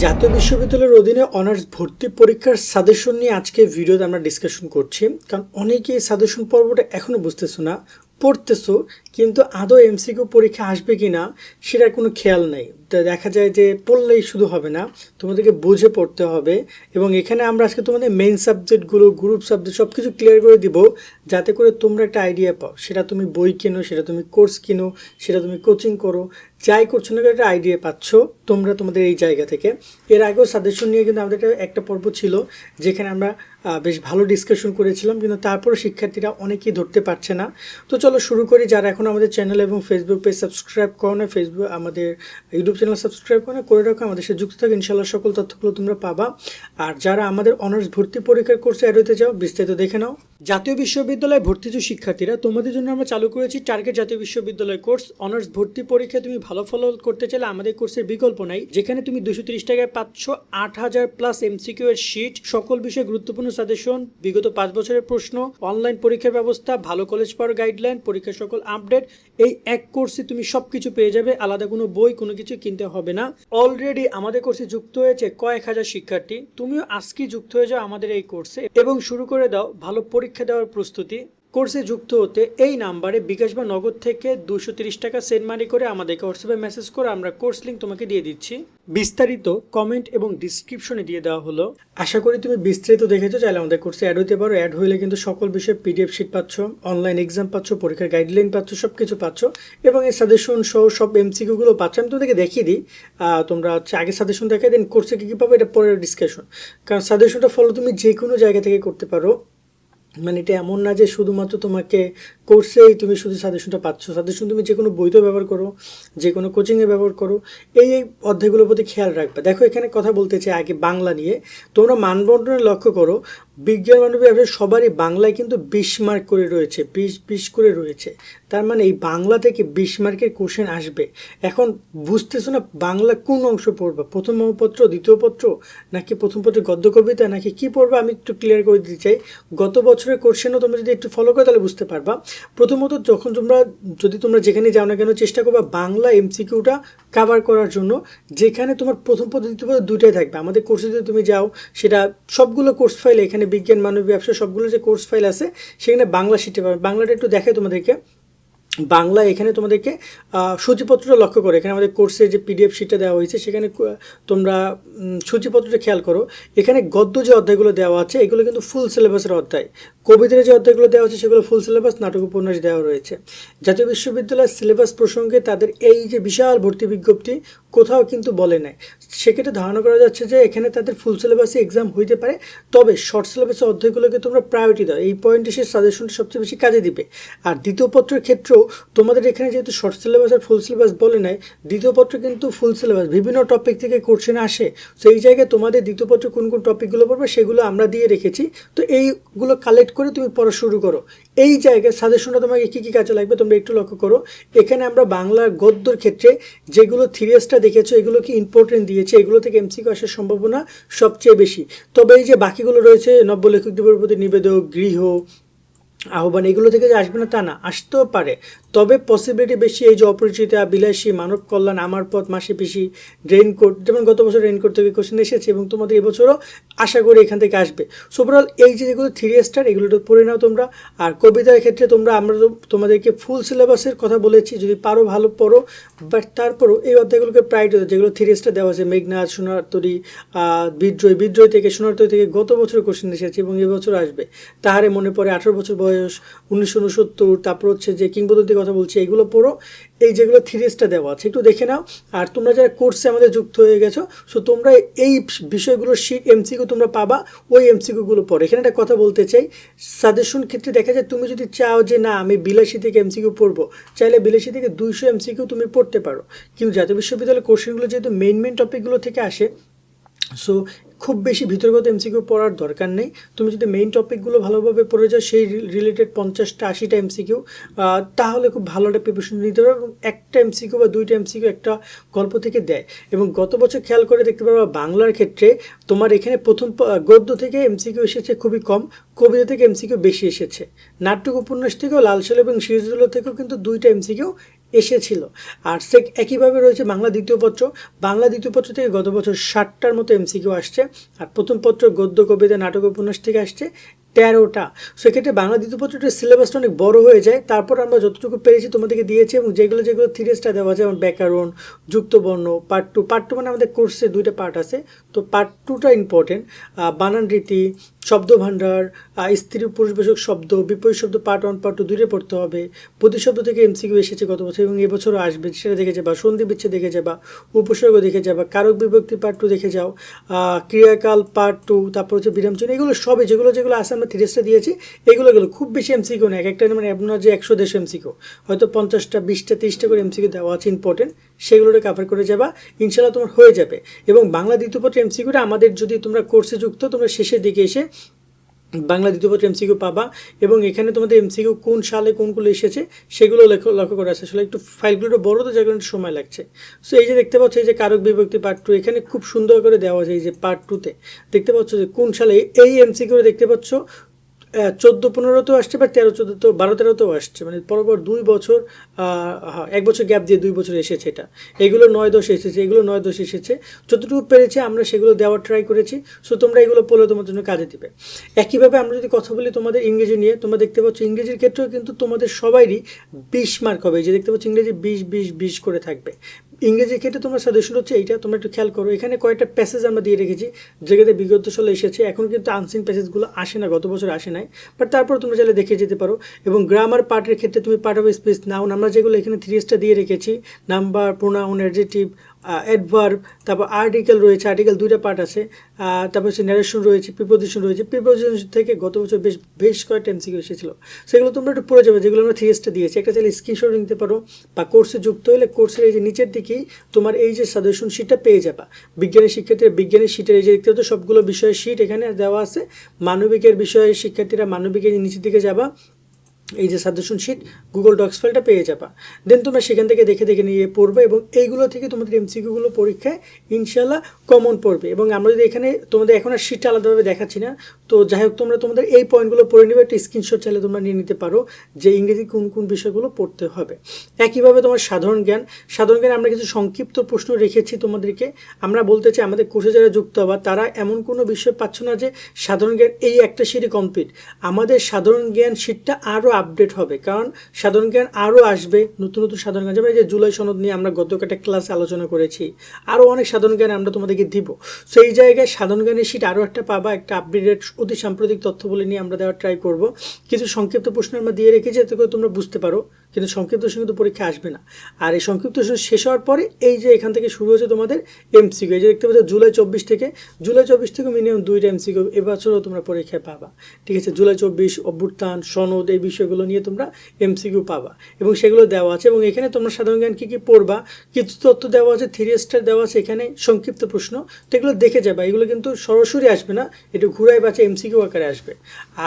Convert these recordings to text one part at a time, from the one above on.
জাতীয় বিশ্ববিদ্যালয়ের অধীনে অনার্স ভর্তি পরীক্ষার সাজেশন নিয়ে আজকে ভিডিওতে আমরা ডিসকাশন করছি। কারণ অনেকেই সাজেশন পর্বটা এখনো বুঝতেছো না, পড়তেছো কিন্তু আদৌ এমসিকিউ পরীক্ষা আসবে কি না সেটার কোনো খেয়াল নেই। দেখা যায় যে পড়লেই শুধু হবে না, তোমাদেরকে বুঝে পড়তে হবে। এবং এখানে আমরা আজকে তোমাদের মেইন সাবজেক্টগুলো, গ্রুপ সাবজেক্ট সব কিছু ক্লিয়ার করে দিব, যাতে করে তোমরা একটা আইডিয়া পাও। সেটা তুমি বই কেনো, সেটা তুমি কোর্স কিনো, সেটা তুমি কোচিং করো, যাই করছো না একটা আইডিয়া পাচ্ছ তোমরা তোমাদের এই জায়গা থেকে। এর আগেও সাজেশন নিয়ে কিন্তু আমাদের একটা পর্ব ছিল, যেখানে আমরা বেশ ভালো ডিসকাশন করেছিলাম, কিন্তু তারপরে শিক্ষার্থীরা অনেকেই ধরতে পারছে না। তো চলো শুরু করি। যারা এখন আমাদের চ্যানেল এবং ফেসবুক পেজ সাবস্ক্রাইব করো না, ফেসবুক আমাদের ইউটিউব চ্যানেল সাবস্ক্রাইব করে রাখো, আমাদের সাথে যুক্ত থাকে, ইনশাল্লাহ সকল তথ্যগুলো তোমরা পাবা। আর যারা আমাদের অনার্স ভর্তি পরীক্ষার কোর্সে অ্যাড হতে চাও, বিস্তারিত দেখে নাও। জাতীয় বিশ্ববিদ্যালয়ে ভর্তিজ শিক্ষার্থীরা, তোমাদের জন্য আমরা চালু করেছি টার্গেট জাতীয় বিশ্ববিদ্যালয় কোর্স। অনার্স ভর্তি পরীক্ষায় তুমি ভালো ফল করতে চাইলে আমাদের কোর্সের বিকল্প নাই, যেখানে তুমি 230 টাকায় পাচ্ছ 8000 প্লাস এমসিকিউ এর শীট, সকল বিষয়ে গুরুত্বপূর্ণ সাজেশন, বিগত 5 বছরের প্রশ্ন, অনলাইন পরীক্ষার ব্যবস্থা, ভালো কলেজ পাওয়ার গাইডলাইন, পরীক্ষার সকল আপডেট। এই এক কোর্সে তুমি সবকিছু পেয়ে যাবে, আলাদা কোনো বই কোনো কিছু কিনতে হবে না। অলরেডি আমাদের কোর্সে যুক্ত হয়েছে কয়েক হাজার শিক্ষার্থী। তুমিও আজকেই যুক্ত হয়ে যাও আমাদের এই কোর্সে এবং শুরু করে দাও ভালো পরীক্ষা দেওয়ার প্রস্তুতি। কোর্সে যুক্ত হতে এই নাম্বারে বিকাশ বা নগদ থেকে 230 টাকা সেন্ড মানি করে আমাদেরকে হোয়াটসঅ্যাপে মেসেজ করে আমরা কোর্স লিঙ্ক তোমাকে দিয়ে দিচ্ছি। বিস্তারিত কমেন্ট এবং ডিসক্রিপশনে দিয়ে দেওয়া হলো। আশা করি তুমি বিস্তারিত দেখেছো। চাইলে আমাদের কোর্সে অ্যাড হতে পারো। অ্যাড হলে কিন্তু সকল বিষয়ে পিডিএফ শিট পাচ্ছ, অনলাইন এক্সাম পাচ্ছ, পরীক্ষার গাইডলাইন পাচ্ছ, সব কিছু পাচ্ছ এবং এই সাজেশন সহ সব এমসিকিউগুলো পাচ্ছ। আমি তোমাদেরকে দেখিয়ে দিই, তোমরা আগে সাজেশন দেখাই দেন কোর্সে কী কী পাবো, এটা পরের ডিসকাশন। কারণ সাজেশনটা ফলো তুমি যে কোনো জায়গা থেকে করতে পারো, মানে এটা এমন না যে শুধুমাত্র তোমাকে কোর্সেই তুমি শুধু সাজেশনটা পাচ্ছ। সাজেশন তুমি যে কোনো বইতেও ব্যবহার করো, যে কোনো কোচিংয়ে ব্যবহার করো। এই অধ্যায়গুলোর প্রতি খেয়াল রাখবে। দেখো এখানে কথা বলতে চাই আগে বাংলা নিয়ে। তোমরা মানবন্টনে লক্ষ্য করো, বিজ্ঞান মানবিক ব্যবসায় সবারই বাংলায় কিন্তু 20 মার্ক করে রয়েছে, 20 করে রয়েছে। তার মানে এই বাংলা থেকে 20 মার্কের কোশ্চেন আসবে। এখন বুঝতেছো না বাংলা কোন অংশ পড়বা, প্রথম পত্র, দ্বিতীয় পত্র, নাকি প্রথম পত্রে গদ্য কবিতা, নাকি কি পড়বা? আমি একটু ক্লিয়ার করে দিতে চাই। গত বছরের কোশ্চেনও তোমরা যদি একটু ফলো করো তাহলে বুঝতে পারবা। প্রথমত যদি তোমরা যেখানে যাও না কেন, চেষ্টা করবা বাংলা এমসিকিউটা কাভার করার জন্য, যেখানে তোমার প্রথম পত্র দ্বিতীয় পত্র দুইটাই থাকবে। আমাদের কোর্সে যদি তুমি যাও, সেটা সবগুলো কোর্স ফাইল, এখানে বিজ্ঞান মানবিক ব্যবসা সবগুলো যে কোর্স ফাইল আছে সেখানে বাংলা শিটে পাবে। বাংলাটা একটু দেখাই তোমাদেরকে। বাংলা এখানে তোমাদেরকে সূচিপত্রটা লক্ষ্য করো, এখানে আমাদের কোর্সের যে পিডিএফ শিটটা দেওয়া হয়েছে সেখানে তোমরা সূচিপত্রটা খেয়াল করো। এখানে গদ্য যে অধ্যায়গুলো দেওয়া আছে এগুলো কিন্তু ফুল সিলেবাসের অধ্যায়। কবিতার যে অধ্যায়গুলো দেওয়া আছে সেগুলো ফুল সিলেবাস, নাটক উপন্যাস দেওয়া রয়েছে। জাতীয় বিশ্ববিদ্যালয়ের সিলেবাস প্রসঙ্গে তাদের এই যে বিশাল ভর্তি বিজ্ঞপ্তি কোথাও কিন্তু বলে নাই। সেক্ষেত্রে ধারণা করা যাচ্ছে যে এখানে তাদের ফুল সিলেবাসে এক্সাম হইতে পারে, তবে শর্ট সিলেবাসের অধ্যায়গুলোকে তোমরা প্রায়োরিটি দাও। এই পয়েন্টে সে সাজেশনটা সবচেয়ে বেশি কাজে দিবে। আর দ্বিতীয় পত্রের ক্ষেত্রেও তোমাদের এখানে যেহেতু শর্ট সিলেবাস আর ফুল সিলেবাস বলে নাই, দ্বিতীয় পত্র কিন্তু ফুল সিলেবাস, বিভিন্ন টপিক থেকে কোশ্চেন আসে। তো এই জায়গায় তোমাদের দ্বিতীয় পত্রে কোন কোন টপিকগুলো পড়বে সেগুলো আমরা দিয়ে রেখেছি। তো এইগুলো কালেক্ট করে তুমি পড়া শুরু করো। এই জায়গায় সাজেশনটা তোমাকে কী কী কাজে লাগবে তোমরা একটু লক্ষ্য করো। এখানে আমরা বাংলার গদ্যর ক্ষেত্রে যেগুলো থিরিয়াসটা দেখেছো এগুলোকে ইম্পর্টেন্ট দিয়েছে, এগুলো থেকে এমসিকিউ আসার সম্ভাবনা সবচেয়ে বেশি। তবে এই যে বাকিগুলো রয়েছে, নব্য লেখক দিবসের প্রতি নিবেদক, গৃহ, আহ্বান, এগুলো থেকে যে আসবে না তা না, আসতেও পারে, তবে পসিবিলিটি বেশি। এই যে অপরিচিতা, বিলাসী, মানব কল্যাণ, আমার পথ, মাসি পিসি, রেইনকোট, যেমন গত বছর রেইনকোট থেকে কোশ্চেন এসেছে এবং তোমাদের এবছরও আশা করি এখান থেকে আসবে। সো ওভারঅল এই যে যেগুলো 3 স্টার এগুলো পড়ে নাও তোমরা। আর কবিতার ক্ষেত্রে আমরা তোমাদেরকে ফুল সিলেবাসের কথা বলেছি, যদি পারো ভালো পড়ো, বাট তারপরও এই অধ্যায়গুলোকে প্রায়োরিটি দাও যেগুলো 3 স্টার দেওয়া আছে। মেঘনাথ, সোনারতরী, বিদ্রোহী থেকে সোনারতরী থেকে গত বছর কোশ্চেন এসেছে এবং এবছর আসবে। তাহারে মনে পড়ে, 18 বছর বয়স, 1969, তারপর হচ্ছে যে কিংবদন্তির কথা বলছি, এগুলো পড়ো। এই যেগুলো 3 স্টার দেওয়া আছে একটু দেখে নাও। আর তোমরা যারা কোর্সে আমাদের যুক্ত হয়ে গেছো, সো তোমরা এই বিষয়গুলোর শিট এমসিকিউ তোমরা পাবা, ওই এমসিকিউগুলো পড়ো। এখানে একটা কথা বলতে চাই, সাজেশন ক্ষেত্রে দেখা যায় তুমি যদি চাও যে না আমি 82 থেকে এমসিকিউ পড়বো, চাইলে 82 থেকে 200 এমসিকিউ তুমি পড়তে পারো। কিন্তু জাতীয় বিশ্ববিদ্যালয়ের কোশ্চেনগুলো যেহেতু মেইন টপিকগুলো থেকে আসে, সো খুব বেশি ভিতরগত এমসিকিউ পড়ার দরকার নেই। তুমি যদি মেইন টপিকগুলো ভালোভাবে পড়ে যাও, সেই রিলেটেড 50টা 80টা এমসিকিউ, তাহলে খুব ভালো একটা প্রিপারেশন নিতে পারবে। এবং একটা এমসিকিউ বা 2টা এমসিকিউ একটা গল্প থেকে দেয়। এবং গত বছর খেয়াল করে দেখতে পারবা বাংলার ক্ষেত্রে তোমার এখানে প্রথম গদ্য থেকে এমসিকিউ এসেছে খুবই কম, কবিতা থেকে এমসিকিউ বেশি এসেছে। নাটক উপন্যাস থেকেও, লাল সাল এবং সিরিজগুলো থেকেও কিন্তু 2টা এমসিকিউ এসেছিল। আর একইভাবে রয়েছে বাংলা দ্বিতীয় পত্র। বাংলা দ্বিতীয় পত্র থেকে গত বছর 60টার মতো এমসিকিউ আসছে। আর প্রথম পত্র গদ্য কবিতা নাটক উপন্যাস থেকে আসছে 13টা। সেক্ষেত্রে বাংলা দ্বিতীয় পত্রটার সিলেবাসটা অনেক বড় হয়ে যায়। তারপর আমরা যতটুকু পেরেছি তোমাদেরকে দিয়েছি, এবং যেগুলো যেগুলো থিরিসটা দেওয়া যায়, যেমন ব্যাকরণ, যুক্তবর্ণ, পার্ট টু মানে আমাদের কোর্সে 2টা পার্ট আছে, তো পার্ট 2টা ইম্পর্টেন্ট। বানান রীতি, শব্দভাণ্ডার, স্ত্রী পুরুষবাচক শব্দ, বিপরীত শব্দ পার্ট 1 পার্ট 2 দুইটা পড়তে হবে। প্রতিশব্দ থেকে এমসিকিউ এসেছে গত বছর এবং এবছরও আসবে, সেটা দেখে যাবা। সন্ধি বিচ্ছেদ দেখে যাবা, উপসর্গ দেখে যাবা, কারক বিভক্তি পার্ট 2 দেখে যাও, ক্রিয়াকাল পার্ট 2, তারপর হচ্ছে বিরামচিহ্ন, এগুলো সবই যেগুলো যেগুলো আছে আমরা থিরিসটা দিয়েছি। এগুলো খুব বেশি এমসিকিউ নেই, এক একটা মানে এমন না যে 100-150 এমসিকিউ, হয়তো 50টা 20টা 30টা করে এমসিকিউ দেওয়া আছে ইম্পর্টেন্ট, সেগুলোটা কভার করে যাবা, ইনশাল্লাহ তোমার হয়ে যাবে। এবং বাংলা দ্বিতীয় পত্র এমসিকিউটা আমাদের যদি তোমরা কোর্সে যুক্ত, তোমরা শেষের দিকে এসে বাংলা দ্বিতীয় পত্র এমসিকিউ পাবা, এবং এখানে তোমাদের এমসিকিউ কোন সালে কোনগুলো এসেছে সেগুলো লক্ষ্য করা আছে। আসলে একটু ফাইলগুলো বড় তো, যার কারণে সময় লাগছে। সো এই যে দেখতে পাচ্ছ, এই যে কারক বিভক্তি পার্ট 2, এখানে খুব সুন্দর করে দেওয়া আছে। এই যে পার্ট 2তে দেখতে পাচ্ছ যে কোন সালে এই এমসিকিউ দেখতে পাচ্ছ 14-15তেও আসছে, বা 13-14তেও, 12-13তেও আসছে, মানে পরপর 2 বছর, 1 বছর গ্যাপ দিয়ে 2 বছর এসেছে এটা। এগুলো 9-10 এসেছে, এগুলো 9-10 এসেছে। যতটুকু পেরেছি আমরা সেগুলো দেওয়ার ট্রাই করেছি। সো তোমরা এগুলো পড়লে তোমার জন্য কাজে দিবে। একইভাবে আমরা যদি কথা বলি তোমাদের ইংরেজি নিয়ে, তোমরা দেখতে পাচ্ছ ইংরেজির ক্ষেত্রেও কিন্তু তোমাদের সবারই 20 মার্ক হবে। এই যে দেখতে পাচ্ছ ইংরেজি 20-20-20 করে থাকবে। ইংরেজির ক্ষেত্রে তোমার সাজেশন হচ্ছে এইটা, তোমরা একটু খেয়াল করো। এখানে কয়েকটা প্যাসেজ আমরা দিয়ে রেখেছি যেগুলোতে বিগত সালে এসেছে, এখন কিন্তু আনসিন প্যাসেজগুলো আসে না, গত বছর আসে নাই, বাট তারপর তোমরা চাইলে দেখে যেতে পারো। এবং গ্রামার পার্টের ক্ষেত্রে তুমি পার্ট অফ স্পিচ, নাউন, আমরা যেগুলো এখানে 3Sটা দিয়ে রেখেছি, নাম্বার, প্রোনাউন, অ্যাডজেক্টিভ, অ্যাডভার্ব, তারপর আর্টিকেল রয়েছে, আর্টিকেল 2টা পার্ট আছে, তারপর হচ্ছে ন্যারেশন রয়েছে, প্রিপোজিশন রয়েছে। প্রিপোজিশন থেকে গত বছর বেশ কয়েকটা এমসিকিউ এসেছিল, সেগুলো তোমরা একটু পড়ে যাবে, যেগুলো আমরা 3Sটা দিয়েছি। একটা চাইলে স্ক্রিনশট নিতে পারো, বা কোর্সে যুক্ত হলে কোর্সের এই যে নিচের দিকেই তোমার এই যে সাজেশন শিটটা পেয়ে যাবা। বিজ্ঞানের শিক্ষার্থীরা বিজ্ঞানের শিটের এই যে দেখতে পাচ্ছ সবগুলো বিষয়ের শিট এখানে দেওয়া আছে। মানবিকের বিষয়ে শিক্ষার্থীরা মানবিকের নিচের দিকে যাবা, এই যে সাজেশন শিট গুগল ডক্স ফাইলটা পেয়ে যাবা। দেন তোমরা সেখান থেকে দেখে দেখে নিয়ে পড়বে, এবং এইগুলো থেকে তোমাদের এমসিকিউগুলো পরীক্ষায় ইনশাল্লাহ কমন পড়বে। এবং আমরা যদি এখানে তোমাদের এখন আর শিটটা আলাদাভাবে দেখাচ্ছি না, তো যাই হোক তোমরা তোমাদের এই পয়েন্টগুলো পড়ে নেবে, একটা স্ক্রিনশট চাইলে তোমরা নিয়ে নিতে পারো যে ইংরেজি কোন কোন বিষয়গুলো পড়তে হবে। একইভাবে তোমার সাধারণ জ্ঞান আমরা কিছু সংক্ষিপ্ত প্রশ্ন রেখেছি তোমাদেরকে। আমরা বলতে চাই আমাদের কোর্সে যারা যুক্ত হবা তারা এমন কোনো বিষয় পাচ্ছ না যে সাধারণ জ্ঞান এই একটা শিটই কমপ্লিট। আমাদের সাধারণ জ্ঞান শিটটা আরও আপডেট হবে, কারণ সাধারণ জ্ঞান আরও আসবে, নতুন নতুন সাধারণ জ্ঞান, যেমন এই যে জুলাই সনদ নিয়ে আমরা গত একটা ক্লাসে আলোচনা করেছি, আরও অনেক সাধারণ জ্ঞান আমরা তোমাদেরকে দিব। সেই জায়গায় সাধারণ জ্ঞানের শিট আরও একটা পাবা, একটা আপডেটেড অতি সাম্প্রতিক তথ্য বলে নিয়ে আমরা দেওয়ার ট্রাই করব। কিছু সংক্ষিপ্ত প্রশ্ন আমরা দিয়ে রেখেছি যাতে করে তোমরা বুঝতে পারো, কিন্তু সংক্ষিপ্ত প্রশ্ন কিন্তু পরীক্ষা আসবে না। আর এই সংক্ষিপ্ত প্রশ্ন শেষ হওয়ার পরে এই যে এখান থেকে শুরু হচ্ছে তোমাদের এমসিকিউ, এই যে দেখতে পাচ্ছ জুলাই 24 থেকে মিনিমাম 2টা এমসিকিউ এবছরও তোমরা পরীক্ষায় পাবা। ঠিক আছে, জুলাই 24 অভ্যুত্থান, সনদ, এই বিষয়গুলো নিয়ে তোমরা এমসিকিউ পাবা, এবং সেগুলো দেওয়া আছে। এবং এখানে তোমরা সাধারণ জ্ঞান কী কী পড়বা, কিছু তথ্য দেওয়া আছে, 3 স্টার দেওয়া আছে এখানে, সংক্ষিপ্ত প্রশ্ন, তো এগুলো দেখে যাবা। এগুলো কিন্তু সরাসরি আসবে না, একটু ঘুরাই বাঁচে এমসিকিউ আকারে আসবে।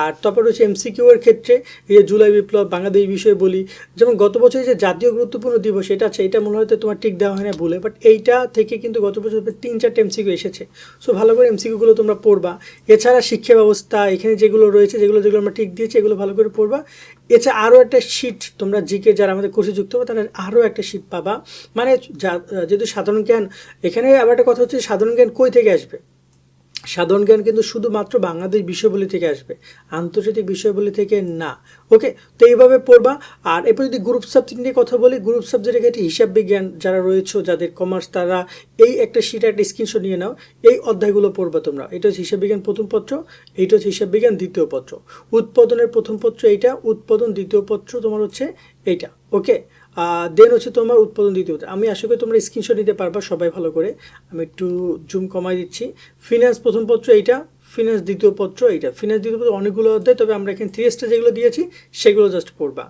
আর তারপর হচ্ছে এমসিকিউ এর ক্ষেত্রে এই যে জুলাই বিপ্লব, বাংলাদেশ বিষয়ে বলি, যেমন গত বছর যে জাতীয় গুরুত্বপূর্ণ দিবস এটা আছে, এটা মনে হয়তো তোমার ঠিক দেওয়া হয় না ভুলে, বাট এইটা থেকে কিন্তু গত বছর 3-4টা এমসিকিউ এসেছে। সো ভালো করে এমসিকিউগুলো তোমরা পড়বা। এছাড়া শিক্ষা ব্যবস্থা এখানে যেগুলো রয়েছে, যেগুলো আমরা ঠিক দিয়েছি, এগুলো ভালো করে পড়বা। এছাড়া আরও একটা শিট তোমরা জিকে যারা আমাদের কোর্সে যুক্ত হবে তারা আরও একটা শিট পাবা। মানে যেহেতু সাধারণ জ্ঞান, এখানে আবার একটা কথা হচ্ছে সাধারণ জ্ঞান কই থেকে আসবে, সাধারণ জ্ঞান কিন্তু শুধুমাত্র বাংলাদেশ বিষয়বলি থেকে আসবে, আন্তর্জাতিক বিষয়বলি থেকে না। ওকে, তো এইভাবে পড়বা। আর এরপর যদি গ্রুপ সাবজেক্ট নিয়ে কথা বলি, গ্রুপ সাবজেক্টের ক্ষেত্রে হিসাব বিজ্ঞান যারা রয়েছে, যাদের কমার্স, তারা এই একটা শিট একটা স্ক্রিনশট নিয়ে নাও, এই অধ্যায়গুলো পড়বা তোমরা। এটা হচ্ছে হিসাব বিজ্ঞান প্রথম পত্র, এইটা হচ্ছে হিসাব বিজ্ঞান দ্বিতীয় পত্র, উৎপাদনের প্রথম পত্র এইটা, উৎপাদন দ্বিতীয় পত্র তোমার হচ্ছে এইটা। ওকে, দেন হচ্ছে তোমার উৎপাদন দ্বিতীয়। আমি আশা করি তোমরা স্ক্রিনশট নিতে পারবা সবাই ভালো করে। আমি একটু জুম কমাই দিচ্ছি। ফিনান্স প্রথম পত্র এইটা, ফিনান্স দ্বিতীয় পত্র এইটা। ফিনান্স দ্বিতীয় পত্র অনেকগুলো অধ্যায়, তবে আমরা এখানে 3Sটা যেগুলো দিয়েছি সেগুলো জাস্ট পড়বা।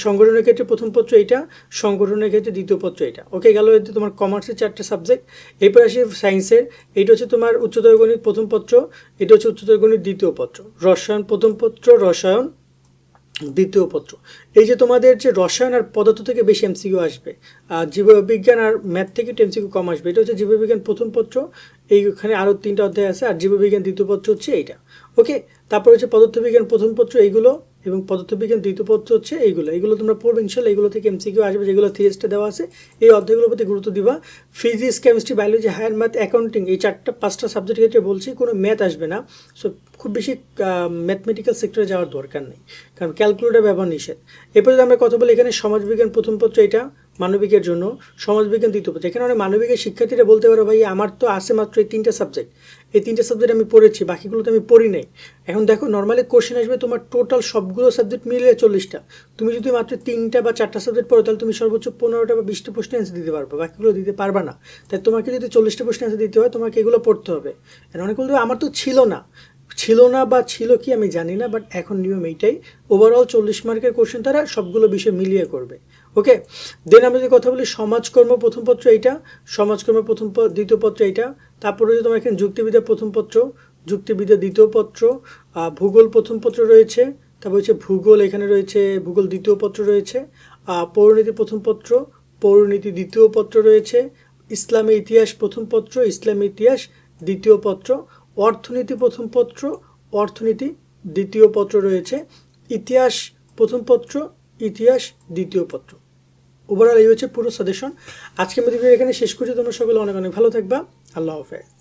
সংগঠনের ক্ষেত্রে প্রথম পত্র এইটা, সংগঠনের ক্ষেত্রে দ্বিতীয় পত্র এইটা। ওকে, গেল হচ্ছে তোমার কমার্সের 4টা সাবজেক্ট। এরপর আসি সায়েন্সের, এইটা হচ্ছে তোমার উচ্চতর গণিত প্রথম পত্র, এটা হচ্ছে উচ্চতর গণিত দ্বিতীয় পত্র। রসায়ন প্রথম পত্র, রসায়ন দ্বিতীয় পত্র। এই যে তোমাদের যে রসায়ন আর পদার্থ থেকে বেশি এমসিকিউ আসবে, জীববিজ্ঞান আর ম্যাথ থেকে একটু এমসিকিউ কম আসবে। এটা হচ্ছে জীববিজ্ঞান প্রথম পত্র, এইখানে আরও 3টা অধ্যায় আছে, আর জীববিজ্ঞান দ্বিতীয় পত্র হচ্ছে এইটা। ওকে, তারপর হচ্ছে পদার্থবিজ্ঞান প্রথম পত্র, এইগুলো এবং পদার্থবিজ্ঞান দ্বিতীয় পত্র হচ্ছে এইগুলো তোমরা পড়বে ইনশাল্লাহ। এগুলো থেকে এমসিকিউ আসবে, যেগুলো থিয়েস্টে দেওয়া আছে। এই অধ্যায়গুলোর প্রতি গুরুত্ব দিবা। Physics, chemistry, biology, higher math, accounting, এই 4-5টা সাবজেক্টের ক্ষেত্রে বলছি কোনো ম্যাথ আসবে না। সো খুব বেশি ম্যাথমেটিক্যাল সেক্টরে যাওয়ার দরকার নেই, কারণ ক্যালকুলেটর ব্যবহার নিষেধ। এরপর যদি আমরা কথা বলি, এখানে সমাজবিজ্ঞান প্রথম পত্র, এটা মানবিকের জন্য, সমাজবিজ্ঞান দ্বিতীয় পত্র। এখানে অনেক মানবিকের শিক্ষার্থীরা বলতে পারো ভাই আমার তো আছে মাত্র এই 3টা সাবজেক্ট, এই 3টা সাবজেক্ট আমি পড়েছি, বাকিগুলো তো আমি পড়ি নাই। এখন দেখো নর্মালি কোশ্চেন আসবে তোমার টোটাল সবগুলো সাবজেক্ট মিলিয়ে 40টা, তুমি যদি মাত্র 3টা বা 4টা সাবজেক্ট পড়ো তাহলে তুমি সর্বোচ্চ 15টা বা 20টা প্রশ্ন অ্যান্সার দিতে পারবে, বাকিগুলো দিতে পারবা না। তাই তোমাকে যদি 40টা প্রশ্ন অ্যান্সার দিতে হয় তোমাকে এগুলো পড়তে হবে। অনেক বলতে আমার তো ছিল না বা ছিল কি আমি জানি না, বাট এখন নিয়ম এইটাই, ওভারঅল 40 মার্কের কোশ্চেন তারা সবগুলো বিষয় মিলিয়ে করবে। ওকে, দেন আমরা যদি কথা বলি সমাজকর্ম প্রথম পত্র, এইটা সমাজকর্ম দ্বিতীয় পত্র এইটা। তারপরে যদি তোমার এখানে যুক্তিবিদ্যা প্রথম পত্র, যুক্তিবিদ্যা দ্বিতীয় পত্র, ভূগোল প্রথম পত্র রয়েছে, তারপর হচ্ছে ভূগোল, এখানে রয়েছে ভূগোল দ্বিতীয় পত্র রয়েছে, পৌরনীতি প্রথম পত্র, পৌরনীতি দ্বিতীয় পত্র রয়েছে, ইসলামী ইতিহাস প্রথম পত্র, ইসলামী ইতিহাস দ্বিতীয় পত্র, অর্থনীতি প্রথম পত্র, অর্থনীতি দ্বিতীয় পত্র রয়েছে, ইতিহাস প্রথম পত্র, ইতিহাস দ্বিতীয় পত্র। ওভারঅল এই হচ্ছে পুরো সাজেশন। আজকে আমি ভিডিও এখানে শেষ করছি। তোমরা সকলে অনেক অনেক ভালো থাকবা। আল্লাহ হাফেজ।